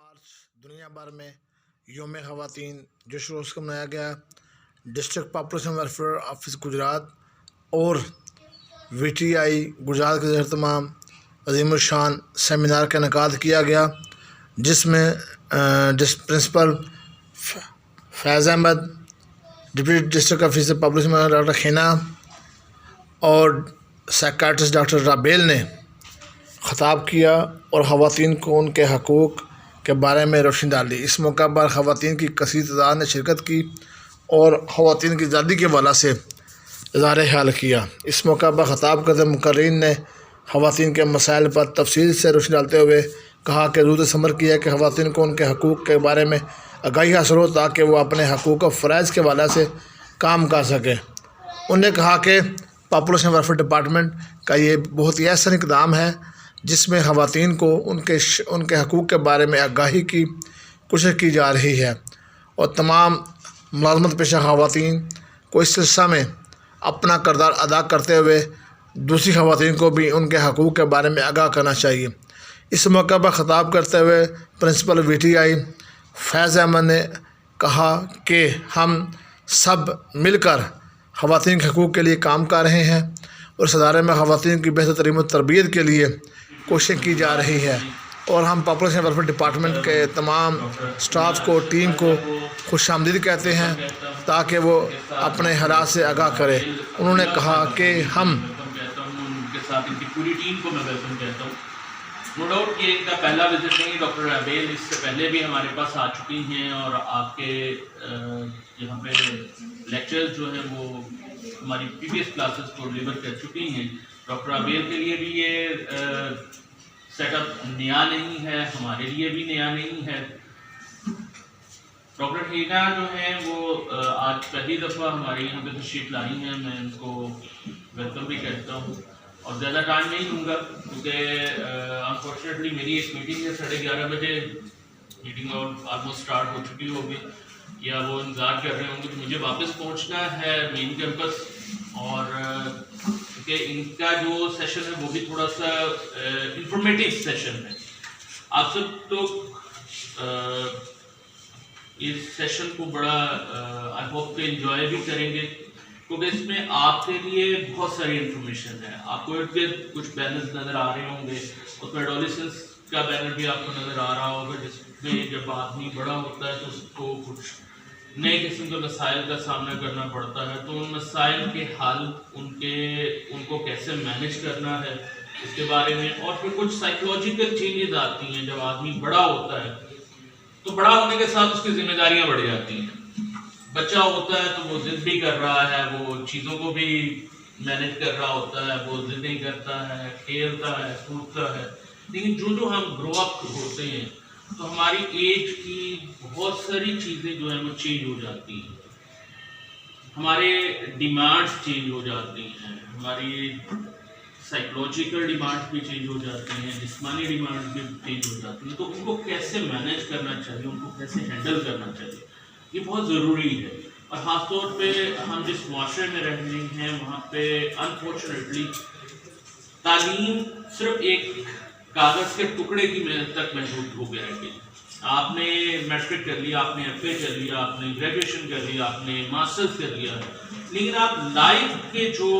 مارچ دنیا بھر میں یوم خواتین جس روز کو منایا گیا district population welfare office Gujarat اور وی ٹی آئی گجرات کے زیر اہتمام عظیم الشان سیمینار کا انعقاد کیا گیا، جس میں principal Faiz Ahmed, deputy district officer population doctor Khina اور سائیکیٹرسٹ ڈاکٹر رابیل نے خطاب کیا اور خواتین کو ان کے حقوق کے بارے میں روشنی ڈالی۔ اس موقع پر خواتین کی کثیر تعداد نے شرکت کی اور خواتین کی آزادی کے حوالے سے اظہار خیال کیا۔ اس موقع پر خطاب کرتے مقررین نے خواتین کے مسائل پر تفصیل سے روشنی ڈالتے ہوئے کہا کہ ضرورت اس امر کی ہے کہ خواتین کو ان کے حقوق کے بارے میں آگاہی حاصل ہو تاکہ وہ اپنے حقوق و فرائض کے حوالے سے کام کر سکیں۔ انہوں نے کہا کہ پاپولیشن ویلفیئر ڈپارٹمنٹ کا یہ بہت ہی احسن اقدام ہے جس میں خواتین کو ان کے حقوق کے بارے میں آگاہی کی کوشش کی جا رہی ہے اور تمام ملازمت پیشہ خواتین کو اس سلسلہ میں اپنا کردار ادا کرتے ہوئے دوسری خواتین کو بھی ان کے حقوق کے بارے میں آگاہ کرنا چاہیے۔ اس موقع پر خطاب کرتے ہوئے پرنسپل وی ٹی آئی فیض احمد نے کہا کہ ہم سب مل کر خواتین کے حقوق کے لیے کام کر رہے ہیں اور اس ادارے میں خواتین کی بہتر تعلیم و تربیت کے لیے کوشش کی جا رہی ہے، اور ہم پاپولیشن ویلفیئر ڈپارٹمنٹ کے تمام سٹاف کو، ٹیم کو خوش آمدید کہتے ہیں تاکہ وہ اپنے حالات سے آگاہ کرے۔ انہوں نے کہا کہ ہم پوری ٹیم کو میں ویلکم کہتا ہوں۔ نو ڈاؤٹ کہ ان کا پہلا وزٹ نہیں، ڈاکٹر رابیل اس سے پہلے بھی ہمارے پاس آ چکی ہیں اور آپ کے یہاں پہ لیکچرز جو ہیں وہ ہماری پریویس کلاسز کو ڈلیور کر چکی ہیں۔ ڈاکٹر رابیل کے لیے بھی یہ سیٹ اپ نیا نہیں ہے، ہمارے لیے بھی نیا نہیں ہے۔ ڈاکٹر خینا جو ہیں وہ آج پہلی دفعہ ہمارے یہاں پہ تشریف لائی ہیں، میں ان کو ویلکم بھی کہتا ہوں اور زیادہ ٹائم نہیں لوں گا کیونکہ انفارچونیٹلی میری ایک میٹنگ ہے 11:30 بجے، میٹنگ آلموسٹ اسٹارٹ ہو چکی ہوگی یا وہ انتظار کر رہے ہوں گے، تو مجھے واپس پہنچنا ہے مین کیمپس، اور کیونکہ ان کا جو سیشن ہے وہ بھی تھوڑا سا انفارمیٹیو سیشن ہے۔ آپ سب تو اس سیشن کو بڑا آئی ہوپ کہ انجوائے بھی کریں گے کیونکہ اس میں آپ کے لیے بہت ساری انفارمیشن ہے۔ آپ کو کچھ بینرز نظر آ رہے ہوں گے، اس میں ایڈولسنس کا بینر بھی آپ کو نظر آ رہا ہوگا، جس میں جب آدمی بڑا ہوتا ہے تو اس کو کچھ نئے قسم کے مسائل کا سامنا کرنا پڑتا ہے، تو ان مسائل کے حل ان کو کیسے مینیج کرنا ہے اس کے بارے میں، اور پھر کچھ سائیکولوجیکل چینجز آتی ہیں جب آدمی بڑا ہوتا ہے، تو بڑا ہونے کے ساتھ اس کی ذمہ داریاں بڑھ جاتی ہیں۔ بچہ ہوتا ہے تو وہ ضد بھی کر رہا ہے، وہ چیزوں کو بھی مینیج کر رہا ہوتا ہے، وہ ضدیں کرتا ہے، کھیلتا ہے، کودتا ہے، لیکن جو ہم گرو اپ ہوتے ہیں تو ہماری ایج کی بہت ساری چیزیں جو ہیں وہ چینج ہو جاتی ہیں، ہمارے ڈیمانڈز چینج ہو جاتی ہیں، ہماری سائیکولوجیکل ڈیمانڈز بھی چینج ہو جاتی ہیں، جسمانی ڈیمانڈز بھی چینج ہو جاتی ہیں، تو ان کو کیسے مینیج کرنا چاہیے، ان کو کیسے ہینڈل کرنا چاہیے، یہ بہت ضروری ہے۔ اور خاص طور پہ ہم جس معاشرے میں رہ رہے ہیں وہاں پہ انفارچونیٹلی تعلیم صرف ایک کاغذ کے ٹکڑے کی محنت تک محدود ہو گیا ہے۔ آپ نے میٹرک کر لیا، آپ نے ایف اے کر لیا، آپ نے گریجویشن کر لیا، آپ نے ماسٹرز کر لیا، لیکن آپ لائف کے جو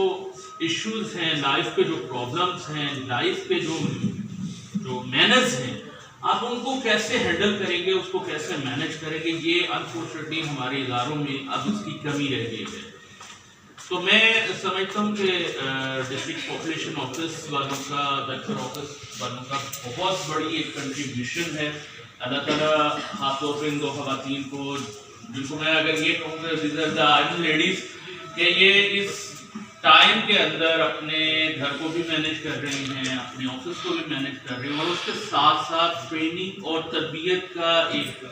ایشوز ہیں، لائف کے جو پرابلمز ہیں، لائف کے جو مینرز ہیں، آپ ان کو کیسے ہینڈل کریں گے، اس کو کیسے مینیج کریں گے، یہ انفارچونیٹلی ہمارے اداروں میں اب اس کی کمی رہ گئی ہے۔ تو میں سمجھتا ہوں کہ ڈسٹرکٹ پاپولیشن آفس والوں کا، ویلفیئر آفس والوں کا بہت بڑی ایک کنٹریبیوشن ہے۔ اللہ تعالیٰ خاص طور پہ ان دو خواتین کو، جن کو میں اگر یہ کہوں گا these are the iron ladies, کہ یہ اس ٹائم کے اندر اپنے گھر کو بھی مینیج کر رہی ہیں، اپنے آفس کو بھی مینیج کر رہی ہیں، اور اس کے ساتھ ساتھ ٹریننگ اور تربیت کا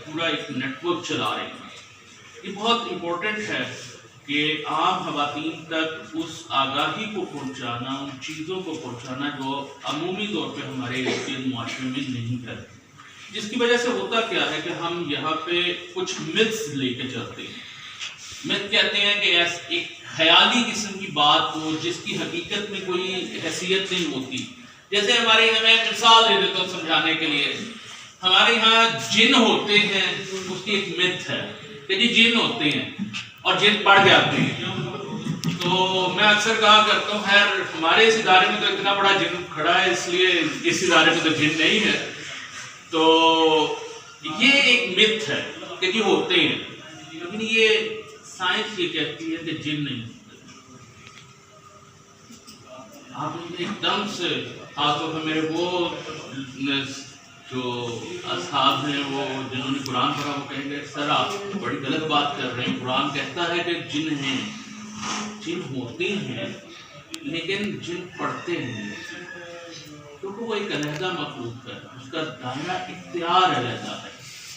پورا ایک نیٹ ورک چلا رہی ہیں۔ یہ بہت امپورٹنٹ ہے کہ عام خواتین تک اس آگاہی کو پہنچانا، ان چیزوں کو پہنچانا جو عمومی طور پہ ہمارے معاشرے میں نہیں کرتے، جس کی وجہ سے ہوتا کیا ہے کہ ہم یہاں پہ کچھ متس لے کے چلتے ہیں۔ مت کہتے ہیں کہ ایک خیالی قسم کی بات ہو جس کی حقیقت میں کوئی حیثیت نہیں ہوتی۔ جیسے ہمارے یہاں میں مثال دے دیتا ہوں سمجھانے کے لیے ہمارے یہاں جن ہوتے ہیں اس کی ایک مت ہے کہ جی جن ہوتے ہیں اور جن پڑ جاتے ہیں. تو میں اکثر کہا کرتا ہوں خیر ہمارے اس ادارے میں تو اتنا بڑا جن کھڑا ہے اس لیے اس ادارے میں تو جن نہیں ہے. تو یہ ایک مت ہے کہ جی ہوتے ہیں، لیکن یہ سائنس یہ کہتی ہے کہ جن نہیں ہوتے. آپ ایک دم سے خاص طور پہ میرے وہ جو اصحاب ہیں وہ جنہوں نے قرآن پڑھا وہ کہیں گے سر آپ بڑی غلط بات کر رہے ہیں. قرآن کہتا ہے کہ جن ہیں، جن ہوتے ہیں لیکن جن پڑھتے ہیں کیونکہ وہ ایک علیحدہ مخلوق ہے. اس کا دائرہ اختیار علیحدہ ہے،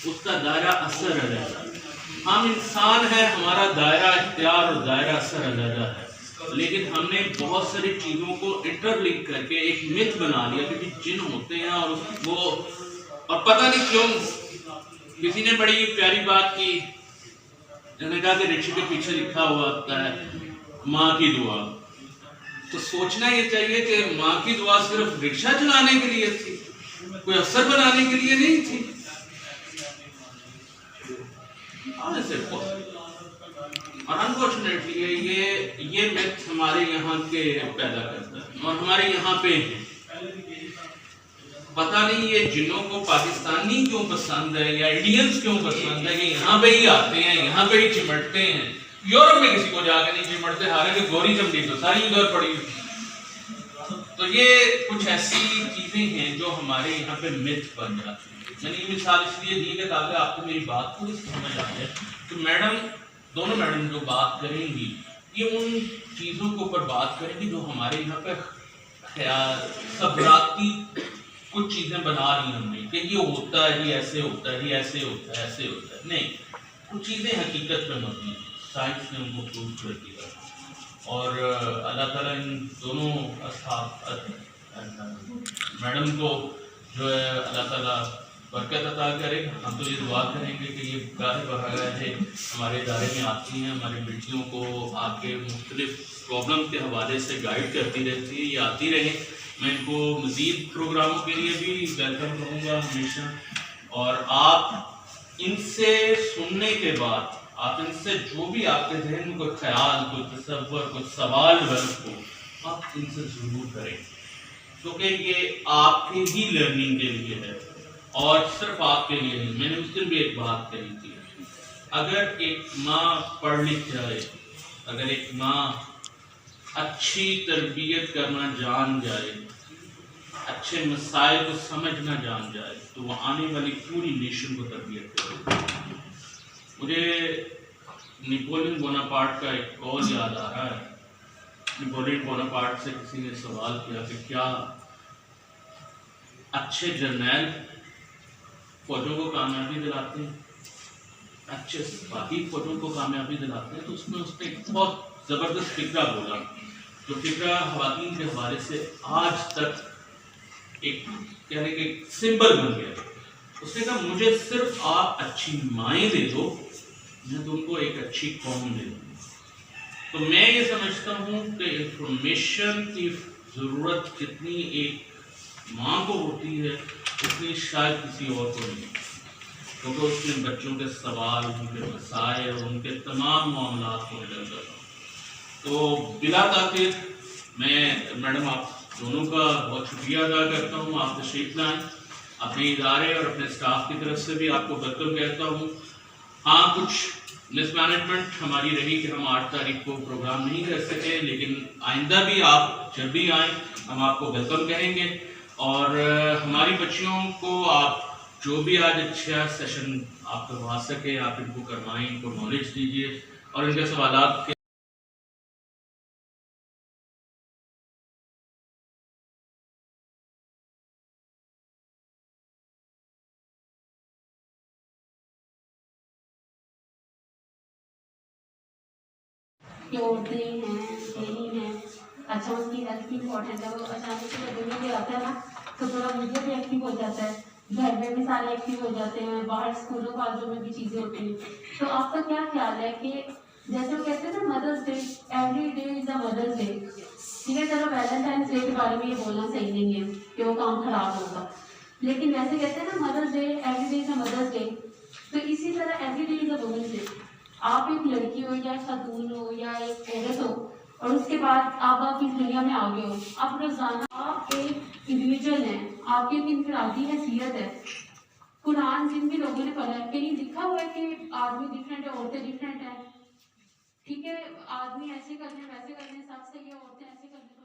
اس کا دائرہ اثر علیحدہ ہے. ہم انسان ہیں، ہمارا دائرہ اختیار اور دائرہ اثر علیحدہ ہے، لیکن ہم نے بہت ساری چیزوں کو انٹر لنک کر کے ایک مت بنا لیا کہ جن ہوتے ہیں. اور پتہ نہیں کیوں کسی نے بڑی پیاری بات کی، انہوں نے کہا کہ رکشے کے پیچھے لکھا ہوا ہوتا ہے ماں کی دعا. تو سوچنا یہ چاہیے کہ ماں کی دعا صرف رکشہ چلانے کے لیے تھی، کوئی اثر بنانے کے لیے نہیں تھی. اور انفارچونیٹلی یہ میتھ ہمارے یہاں کے پیدا کرتا ہے اور ہمارے یہاں پہ پتہ نہیں یہ جنوں کو پاکستانی کیوں پسند ہے یا انڈینز کیوں پسند ہے کہ یہاں پہ ہی آتے ہیں، یہاں پہ ہی چمٹتے ہیں. یورپ میں کسی کو جا کے نہیں چمٹتے، حالانکہ گوری چمڑی تو ساری ادھر پڑی. تو یہ کچھ ایسی چیزیں ہیں جو ہمارے یہاں پہ میتھ بن جاتی ہیں. میں نے یہ مثال اس لیے دی کہ تاکہ آپ کو میری بات تھوڑی سمجھ آ جائے کہ میڈم دونوں میڈم جو بات کریں گی یہ ان چیزوں کے اوپر بات کریں گی جو ہمارے یہاں پہ خیال خبراتی کچھ چیزیں بنا رہی ہیں ہم نے کہ یہ ہوتا ہے، یہ ایسے ہوتا ہے، یہ ایسے ہوتا ہے، ایسے ہوتا ہے. نہیں، کچھ چیزیں حقیقت پہ مبنی ہیں، سائنس نے ان کو پروو کر دیا. اور اللہ تعالیٰ ان دونوں اصحاب میڈم کو جو ہے اللہ تعالیٰ برکت عطا کرے. ہم تو یہ دعا کریں گے کہ یہ گاہے بغیر ہمارے ادارے میں آتی ہیں، ہماری بیٹیوں کو آ کے مختلف پرابلم کے حوالے سے گائیڈ کرتی رہتی ہے، یہ آتی رہیں. میں ان کو مزید پروگراموں کے لیے بھی ویلکم کروں گا ہمیشہ. اور آپ ان سے سننے کے بعد آپ ان سے جو بھی آپ کے ذہن میں کوئی خیال، کوئی تصور، کوئی سوال ورد ہو آپ ان سے ضرور کریں، کیونکہ یہ آپ کی ہی لرننگ کے لیے ہے اور صرف آپ کے لیے نہیں. میں نے اس دن بھی ایک بات کہی تھی، اگر ایک ماں پڑھ لکھ جائے، اگر ایک ماں اچھی تربیت کرنا جان جائے، اچھے مسائل کو سمجھنا جان جائے تو وہ آنے والی پوری نیشن کو تربیت کرے. مجھے نیپولین بوناپارٹ کا ایک قول یاد آ رہا ہے. نیپولین بوناپارٹ سے کسی نے سوال کیا کہ کیا اچھے جرنیل فوجوں کو کامیابی دلاتے ہیں، اچھے سپاہی فوجوں کو کامیابی دلاتے ہیں؟ تو اس نے ایک بہت زبردست فکرہ بولا، جو فکرہ خواتین کے حوالے سے آج تک ایک کہنے کہ سمبل بن گیا. اس نے کہا مجھے صرف آپ اچھی مائیں دے دو، میں تم کو ایک اچھی قوم دے دوں. تو میں یہ سمجھتا ہوں کہ انفارمیشن کی ضرورت جتنی ایک ماں کو ہوتی ہے اتنی شاید کسی اور کو نہیں، کیونکہ اس میں بچوں کے سوال، ان کے مسائل اور ان کے تمام معاملات کو ہینڈل کرتا ہوں. تو بلا تاخیر میں میڈم آپ دونوں کا بہت شکریہ ادا کرتا ہوں. آپ تشریف لائیں، اپنے ادارے اور اپنے اسٹاف کی طرف سے بھی آپ کو ویلکم کہتا ہوں. ہاں کچھ مس مینجمنٹ ہماری رہی کہ ہم 8 تاریخ کو پروگرام نہیں کر سکے، لیکن آئندہ بھی آپ جب بھی آئیں ہم آپ کو ویلکم کہیں گے. اور ہماری بچیوں کو آپ جو بھی آج اچھا سیشن آپ کروا سکے آپ ان کو کروائیں، ان کو نالج دیجیے اور ان کے سوالات کے ہوتے ہیں نہیں ہیں. اچھا اس کی ہیلتھ بھی امپورٹنٹ ہے. وہ اچانک سے دنیا میں آتا ہے نا تو تھوڑا مجھے بھی ایکٹیو ہو جاتا ہے، گھر میں بھی سارے ایکٹیو ہو جاتے ہیں، باہر اسکولوں کالجوں میں بھی چیزیں ہوتی ہیں. تو آپ کا کیا خیال ہے کہ جیسے وہ کہتے ہیں نا mother's day, every day is a mother's day. ٹھیک ہے چلو ویلنٹائنس ڈے کے بارے میں یہ بولنا صحیح نہیں ہے کہ وہ کام خراب ہوگا، لیکن ویسے کہتے ہیں نا mother's day every day is a mother's day, تو اسی طرح every day is a women's day. آپ ایک لڑکی ہو یا خاتون ہو یا ایک عورت ہو اور اس کے بعد آپ اس دنیا میں آگے ہو، آپ روزانہ آپ ایک انڈیویجول ہیں، آپ کی ایک انفرادی حیثیت ہے. قرآن جن بھی لوگوں نے پڑھا ہے کہیں لکھا ہوا ہے کہ آدمی ڈفرینٹ ہے، عورتیں ڈفرینٹ ہیں. ٹھیک ہے، آدمی ایسے کرنے ویسے کرنے سب صحیح ہے، عورتیں ایسے کرنے